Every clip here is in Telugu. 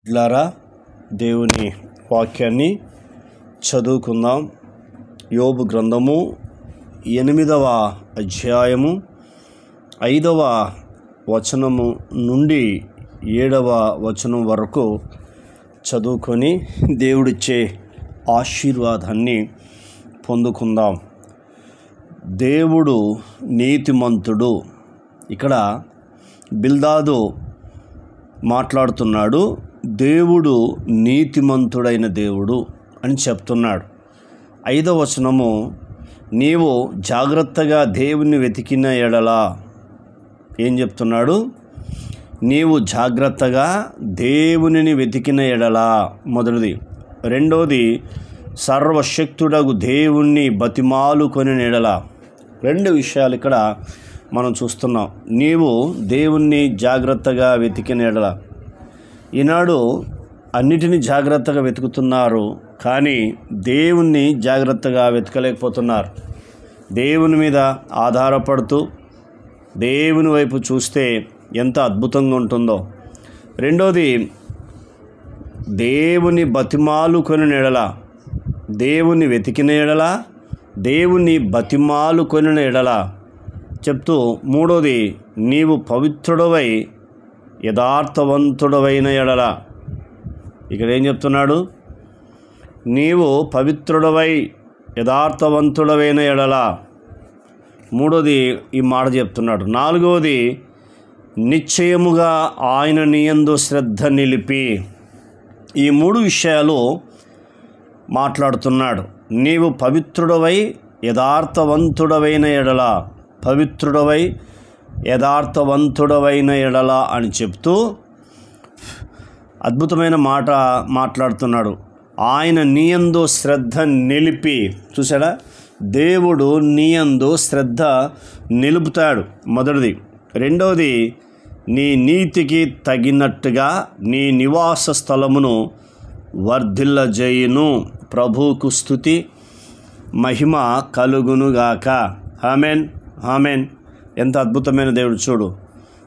ఇట్లారా దేవుని వాక్యాన్ని చదువుకుందాం. యోబు గ్రంథము 8వ అధ్యాయము 5వ వచనము నుండి 7వ వచనం వరకు చదువుకొని దేవుడిచ్చే ఆశీర్వాదాన్ని పొందుకుందాం. దేవుడు నీతిమంతుడు. ఇక్కడ బిల్దాదు మాట్లాడుతున్నాడు. దేవుడు నీతిమంతుడైన దేవుడు అని చెప్తున్నాడు. 5వ వచనము, నీవు జాగ్రత్తగా దేవుని వెతికిన ఎడల. ఏం చెప్తున్నాడు? నీవు జాగ్రత్తగా దేవునిని వెతికిన ఎడల మొదటిది. రెండోది, సర్వశక్తుడగు దేవుణ్ణి బతిమాలుకొని ఎడల. రెండు విషయాలు ఇక్కడ మనం చూస్తున్నాం. నీవు దేవుణ్ణి జాగ్రత్తగా వెతికిన ఎడల. ఈనాడు అన్నిటినీ జాగ్రత్తగా వెతుకుతున్నారు, కానీ దేవుణ్ణి జాగ్రత్తగా వెతకలేకపోతున్నారు. దేవుని మీద ఆధారపడుతూ దేవుని వైపు చూస్తే ఎంత అద్భుతంగా ఉంటుందో. రెండోది, దేవుని బతిమాలుకొని ఎడల, దేవుని వెతికిన ఎడల, దేవుని బతిమాలుకొని ఎడల చెప్తూ, మూడోది, నీవు పవిత్రుడవై యథార్థవంతుడవైన ఎడల. ఇక్కడ ఏం చెప్తున్నాడు? నీవు పవిత్రుడవై యథార్థవంతుడవైన ఎడల. మూడోది ఈ మాట చెప్తున్నాడు. నాలుగవది, నిశ్చయముగా ఆయన నీయందు శ్రద్ధ నిలిపి. ఈ మూడు విషయాలు మాట్లాడుతున్నాడు. నీవు పవిత్రుడవై యథార్థవంతుడవైన ఎడల, పవిత్రుడవై యథార్థవంతుడవైన ఎడల అని చెప్తూ అద్భుతమైన మాట మాట్లాడుతున్నాడు. ఆయన నీయందు శ్రద్ధ నిలిపి. చూసాడా? దేవుడు నీయందు శ్రద్ధ నిలుపుతాడు, మొదటిది. రెండవది, నీ నీతికి తగినట్టుగా నీ నివాస స్థలమును వర్ధిల్లజేయును. ప్రభువుకు స్తుతి మహిమ కలుగునుగాక. Amen, amen. ఎంత అద్భుతమైన దేవుడు చూడు.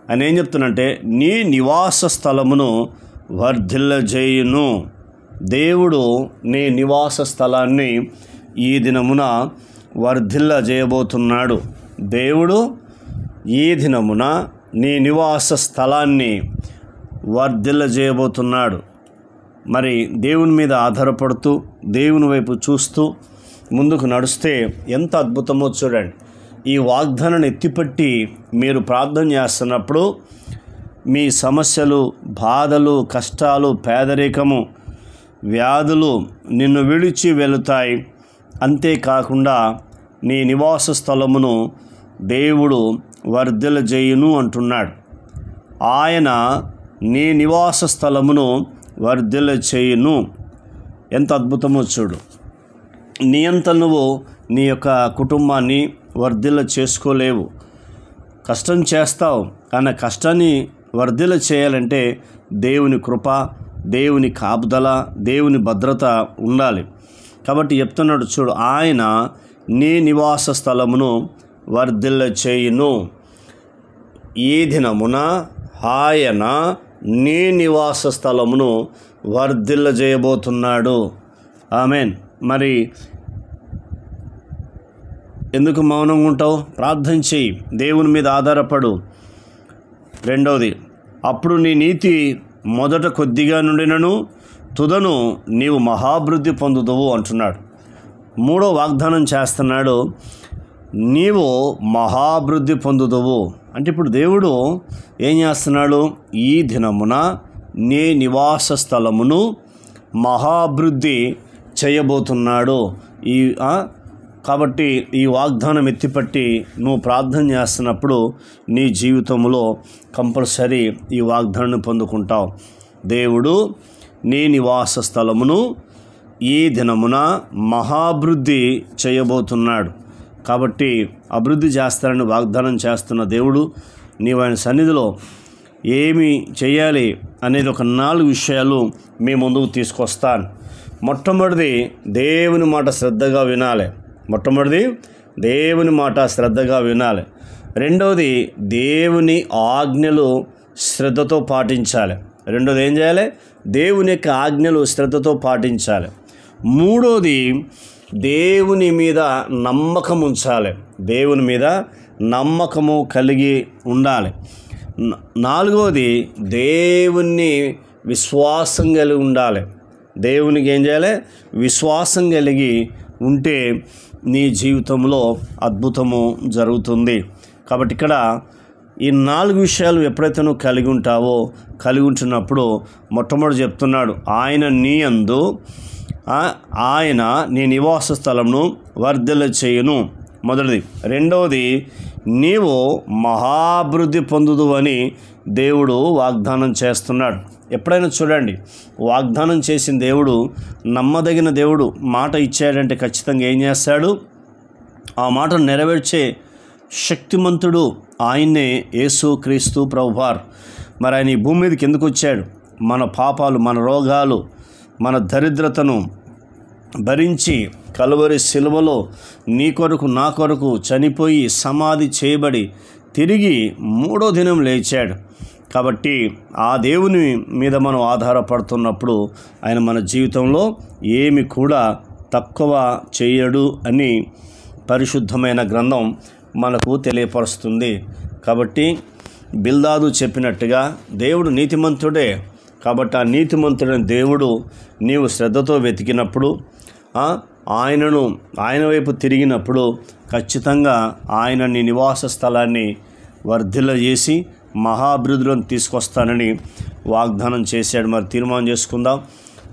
ఆయన ఏం చెప్తున్నంటే, నీ నివాస స్థలమును వర్ధిల్లజేయును. దేవుడు నీ నివాస స్థలాన్ని ఈ దినమున వర్ధిల్లజేయబోతున్నాడు. దేవుడు ఈ దినమున నీ నివాస స్థలాన్ని వర్ధిల్లజేయబోతున్నాడు. మరి దేవుని మీద ఆధారపడుతూ దేవుని వైపు చూస్తూ ముందుకు నడుస్తే ఎంత అద్భుతమో చూడండి. ఈ వాగ్దానాన్ని ఎత్తిపట్టి మీరు ప్రార్థన చేస్తున్నప్పుడు మీ సమస్యలు, బాధలు, కష్టాలు, పేదరికము, వ్యాధులు నిన్ను విడిచి వెళుతాయి. అంతేకాకుండా నీ నివాస స్థలమును దేవుడు వర్ధిల్లజేయును అంటున్నాడు. ఆయన నీ నివాస స్థలమును వర్ధిల్లజేయును. ఎంత అద్భుతమో చూడు. నీ అంత నువ్వు నీ యొక్క కుటుంబాన్ని వర్ధిల్ల చేసుకోలేవు. కష్టం చేస్తావు, కానీ కష్టాన్ని వర్ధిల్ల చేయాలంటే దేవుని కృప, దేవుని కాపుదల, దేవుని భద్రత ఉండాలి. కాబట్టి చెప్తున్నాడు చూడు, ఆయన నీ నివాస స్థలమును వర్ధిల్ల చేయును. ఈ దినమున ఆయన నీ నివాస స్థలమును వర్ధిల్ల చేయబోతున్నాడు. ఆమెన్. మరి ఎందుకు మౌనంగా ఉంటావు? ప్రార్థన చేయి, దేవుని మీద ఆధారపడు. రెండవది, అప్పుడు నీ నీతి మొదట కొద్దిగా నుండినను తుదను నీవు మహాభివృద్ధి పొందుదువు అంటున్నాడు. మూడో వాగ్దానం చేస్తున్నాడు, నీవు మహాభివృద్ధి పొందుదువు. అంటే ఇప్పుడు దేవుడు ఏం చేస్తున్నాడు? ఈ దినమున నీ నివాస స్థలమును మహాభివృద్ధి చేయబోతున్నాడు. కాబట్టి ఈ వాగ్దానం ఎత్తిపట్టి నువ్వు ప్రార్థన చేస్తున్నప్పుడు నీ జీవితంలో కంపల్సరీ ఈ వాగ్దానాన్ని పొందుకుంటావు. దేవుడు నీ నివాస స్థలమును ఈ దినమున మహాభివృద్ధి చేయబోతున్నాడు. కాబట్టి అభివృద్ధి చేస్తారని వాగ్దానం చేస్తున్న దేవుడు, నీవు ఆయన సన్నిధిలో ఏమి చేయాలి అనేది ఒక 4 విషయాలు మీ ముందుకు తీసుకొస్తాను. మొట్టమొదటిది, దేవుని మాట శ్రద్ధగా వినాలి. దేవుని మాట శ్రద్ధగా వినాలి. రెండవది, దేవుని ఆజ్ఞలు శ్రద్ధతో పాటించాలి. రెండోది ఏం చేయాలి? దేవుని యొక్క ఆజ్ఞలు శ్రద్ధతో పాటించాలి. మూడోది, దేవుని మీద నమ్మకం ఉంచాలి. దేవుని మీద నమ్మకము కలిగి ఉండాలి. నాలుగోది, దేవుని విశ్వాసం కలిగి ఉండాలి. దేవునికి ఏం చేయాలి? విశ్వాసం కలిగి ఉంటే నీ జీవితంలో అద్భుతము జరుగుతుంది. కాబట్టి ఇక్కడ ఈ 4 విషయాలు ఎప్పుడైతే నువ్వు కలిగి ఉంటున్నప్పుడు మొట్టమొదటి చెప్తున్నాడు, ఆయన నీ యందు ఆయన నీ నివాస స్థలంను వర్ధిల్ల చేయును. మొదటిది. రెండవది, నీవు మహాభివృద్ధి పొందుదు అని దేవుడు వాగ్దానం చేస్తున్నాడు. ఎప్పుడైనా చూడండి, వాగ్దానం చేసిన దేవుడు నమ్మదగిన దేవుడు. మాట ఇచ్చాడంటే ఖచ్చితంగా ఏం చేస్తాడు? ఆ మాటను నెరవేర్చే శక్తిమంతుడు ఆయన్నే యేసు క్రీస్తు ప్రభువారు. మరి ఆయన ఈ భూమి మీదకి ఎందుకు వచ్చాడు? మన పాపాలు, మన రోగాలు, మన దరిద్రతను భరించి కలువరి శిలువలో నీ కొరకు నా కొరకు చనిపోయి సమాధి చేయబడి తిరిగి 3వ దినం లేచాడు. కాబట్టి ఆ దేవుని మీద మనం ఆధారపడుతున్నప్పుడు ఆయన మన జీవితంలో ఏమి కూడా తక్కువ చేయడు అని పరిశుద్ధమైన గ్రంథం మనకు తెలియపరుస్తుంది. కాబట్టి బిల్దాదు చెప్పినట్టుగా దేవుడు నీతిమంతుడే. కాబట్టి ఆ నీతిమంతుడైన దేవుడు నీవు శ్రద్ధతో వెతికినప్పుడు, ఆయన వైపు తిరిగినప్పుడు ఖచ్చితంగా ఆయన నీ నివాస స్థలాన్ని వర్ధిల్ల చేసి మహాభివృద్ధిలోకి తీసుకొస్తానని వాగ్దానం చేశాడు. మరి తీర్మానం చేసుకుందాం.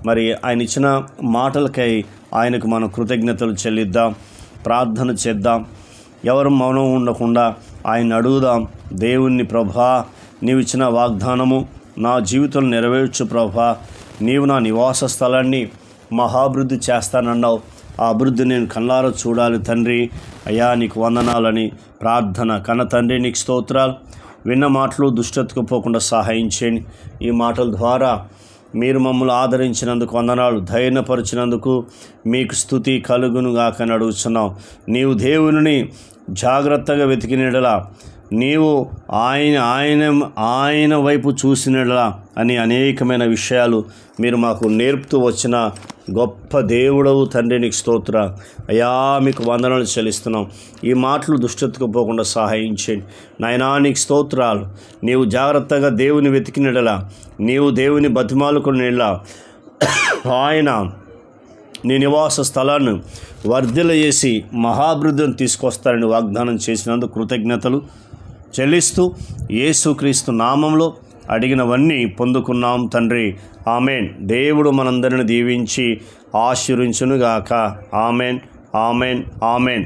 మరి ఆయన ఇచ్చిన మాటలకై ఆయనకు మనం కృతజ్ఞతలు చెల్లిద్దాం, ప్రార్థన చేద్దాం. ఎవరు మౌనం ఉండకుండా ఆయన అడుగుదాం. దేవుణ్ణి, ప్రభా నీవు ఇచ్చిన వాగ్దానము నా జీవితంలో నెరవేర్చు ప్రభా. నీవు నా నివాస స్థలాన్ని మహాభివృద్ధి చేస్తానన్నావు. ఆ అభివృద్ధి నేను కళ్ళారా చూడాలి తండ్రి. అయ్యా నీకు వందనాలని ప్రార్థన. కన్న తండ్రి నీకు స్తోత్రాలు. విన్న మాటలు దుష్టతకు పోకుండా సహాయం చేయండి. ఈ మాటల ద్వారా మీరు మమ్మల్ని ఆదరించినందుకు వందనాలు, ధైర్యపరిచినందుకు మీకు స్తుతి కలుగునుగాక అని అడుగుతున్నాం. నీవు దేవుని జాగ్రత్తగా వెతికినడలా, నీవు ఆయన వైపు చూసినడలా అని అనేకమైన విషయాలు మీరు మాకు నేర్పుతూ వచ్చిన గొప్ప దేవుడవు తండ్రి నీకు స్తోత్ర. అయ్యా మీకు వందనాలు చెల్లిస్తున్నాం. ఈ మాటలు దుష్టతకు పోకుండా సహాయం చేయండి నాయనా. నీకు స్తోత్రాలు. నీవు జాగ్రత్తగా దేవుని వెతికినడలా, నీవు దేవుని బతిమాలుకునేలా ఆయన నీ నివాస స్థలాన్ని వర్ధిల్ల చేసి మహాభివృద్ధిని తీసుకొస్తారని వాగ్దానం చేసినందుకు కృతజ్ఞతలు చెల్లిస్తూ యేసుక్రీస్తు నామంలో అడిగినవన్నీ పొందుకున్నాం తండ్రి. ఆమెన్. దేవుడు మనందరిని దీవించి ఆశీర్వదించునుగాక. Amen, amen, amen.